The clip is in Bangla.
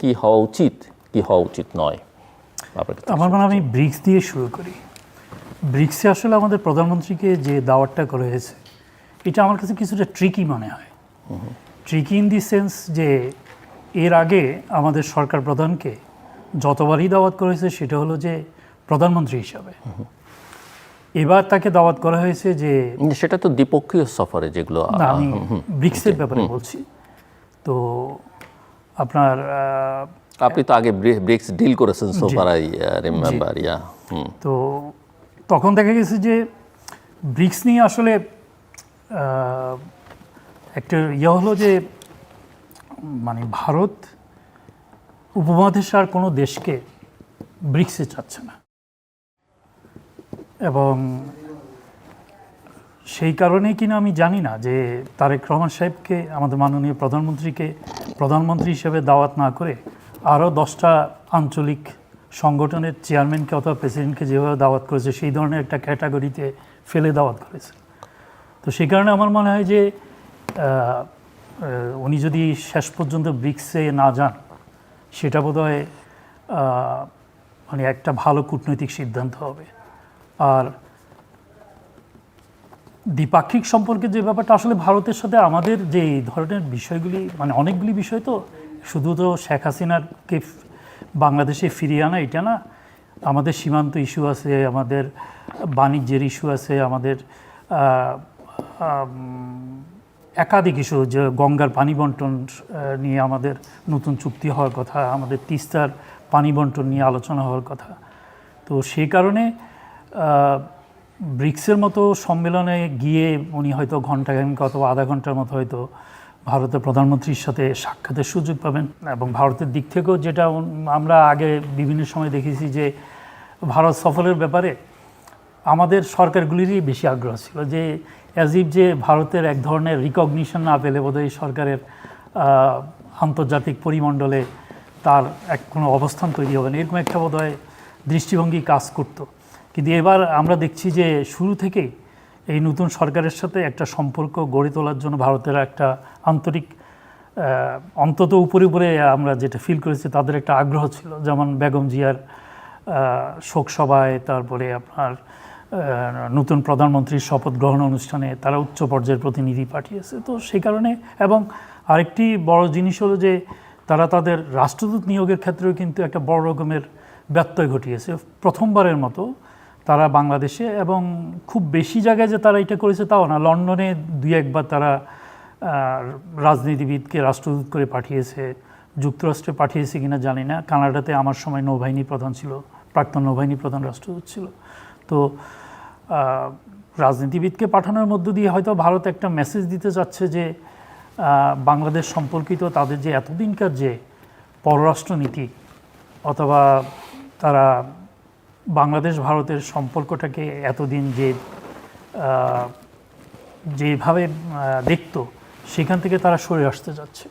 কি হওয়া উচিত, কি হওয়া উচিত নয়? আমার মনে হয় আমি ব্রিক্স দিয়ে শুরু করি। ব্রিক্সে আসলে আমাদের প্রধানমন্ত্রীকে যে দাওয়াতটা করা হয়েছে, এটা আমার কাছে কিছুটা ট্রিকি মনে হয়। ট্রিকি ইন দি সেন্স যে এর আগে আমাদের সরকার প্রধানকে যতবারই দাওয়াত করা হয়েছে সেটা হলো যে প্রধানমন্ত্রী হিসাবে। এবার তাকে দাওয়াত করা হয়েছে যে, সেটা তো দ্বিপক্ষীয় সফরে যেগুলো, না আমি ব্রিক্সের ব্যাপারে বলছি। তো আপনার আপনি তো আগে ব্রিক্স ডিল করেছেন, সো ফার আই রিমেম্বার। তো তখন দেখা গেছে যে ব্রিক্স নিয়ে আসলে একটা হলো যে মানে ভারত উপমহাদেশের আর কোনো দেশকে ব্রিক্সে চাচ্ছে না, এবং সেই কারণেই কিনা আমি জানি না যে তারেক রহমান সাহেবকে, আমাদের মাননীয় প্রধানমন্ত্রীকে প্রধানমন্ত্রী হিসেবে দাওয়াত না করে আরও 10টা আঞ্চলিক সংগঠনের চেয়ারম্যানকে অথবা প্রেসিডেন্টকে যেভাবে দাওয়াত করেছে সেই ধরনের একটা ক্যাটাগরিতে ফেলে দাওয়াত করেছে। তো সেই কারণে আমার মনে হয় যে উনি যদি শেষ পর্যন্ত ব্রিক্সে না যান, সেটা বোধহয় মানে একটা ভালো কূটনৈতিক সিদ্ধান্ত হবে। আর দ্বিপাক্ষিক সম্পর্কে যে ব্যাপারটা, আসলে ভারতের সাথে আমাদের যে এই ধরনের বিষয়গুলি, মানে অনেকগুলি বিষয়, তো শুধু তো শেখ হাসিনাকে বাংলাদেশে ফিরিয়ে আনা এটা না, আমাদের সীমান্ত ইস্যু আছে, আমাদের বাণিজ্যের ইস্যু আছে, আমাদের একাধিক ইস্যু, যে গঙ্গার পানি বন্টন নিয়ে আমাদের নতুন চুক্তি হওয়ার কথা, আমাদের তিস্তার পানি বন্টন নিয়ে আলোচনা হওয়ার কথা। তো সেই কারণে ব্রিক্সের মতো সম্মেলনে গিয়ে উনি হয়তো ঘণ্টাখানেক অথবা আধা ঘন্টার মতো হয়তো ভারতের প্রধানমন্ত্রীর সাথে সাক্ষাতের সুযোগ পাবেন। এবং ভারতের দিক থেকেও যেটা আমরা আগে বিভিন্ন সময় দেখেছি যে ভারত সফরের ব্যাপারে আমাদের সরকারগুলিরই বেশি আগ্রহ ছিল, যে অ্যাজ ইফ যে ভারতের এক ধরনের রিকগনিশন না পেলে বোধহয় সরকারের আন্তর্জাতিক পরিমণ্ডলে তার কোনো অবস্থান তৈরি হবে না, এরকম একটা বোধহয় দৃষ্টিভঙ্গি কাজ করতো। কিন্তু এবার আমরা দেখছি যে শুরু থেকেই এই নতুন সরকারের সাথে একটা সম্পর্ক গড়ে তোলার জন্য ভারতের একটা আন্তরিক, অন্তত উপরে উপরে আমরা যেটা ফিল করেছি, তাদের একটা আগ্রহ ছিল। যেমন বেগম জিয়ার শোকসভায়, তারপরে আপনার নতুন প্রধানমন্ত্রীর শপথ গ্রহণ অনুষ্ঠানে তারা উচ্চ পর্যায়ের প্রতিনিধি পাঠিয়েছে। তো সেই কারণে, এবং আরেকটি বড় জিনিস হলো যে তারা তাদের রাষ্ট্রদূত নিয়োগের ক্ষেত্রেও কিন্তু একটা বড় রকমের ব্যত্যয় ঘটিয়েছে। প্রথমবারের মতো তারা বাংলাদেশে, এবং খুব বেশি জায়গায় যে তারা এটা করেছে তাও না, লন্ডনে 2-1 বার তারা রাজনীতিবিদকে রাষ্ট্রদূত করে পাঠিয়েছে। যুক্তরাষ্ট্রে পাঠিয়েছে কিনা জানি না, কানাডাতে আমার সময় নৌবাহিনী প্রধান ছিল, প্রাক্তন নৌবাহিনী প্রধান রাষ্ট্রদূত ছিল। তো রাজনীতিবিদকে পাঠানোর মধ্য দিয়ে হয়তো ভারত একটা মেসেজ দিতে চাচ্ছে যে বাংলাদেশ সম্পর্কিত তাদের যে এতদিনকার যে পররাষ্ট্রনীতি, অথবা তারা বাংলাদেশ ভারতের সম্পর্কটাকে এতদিন যেভাবে দেখতো, সেখান থেকে তারা সরে আসতে যাচ্ছে।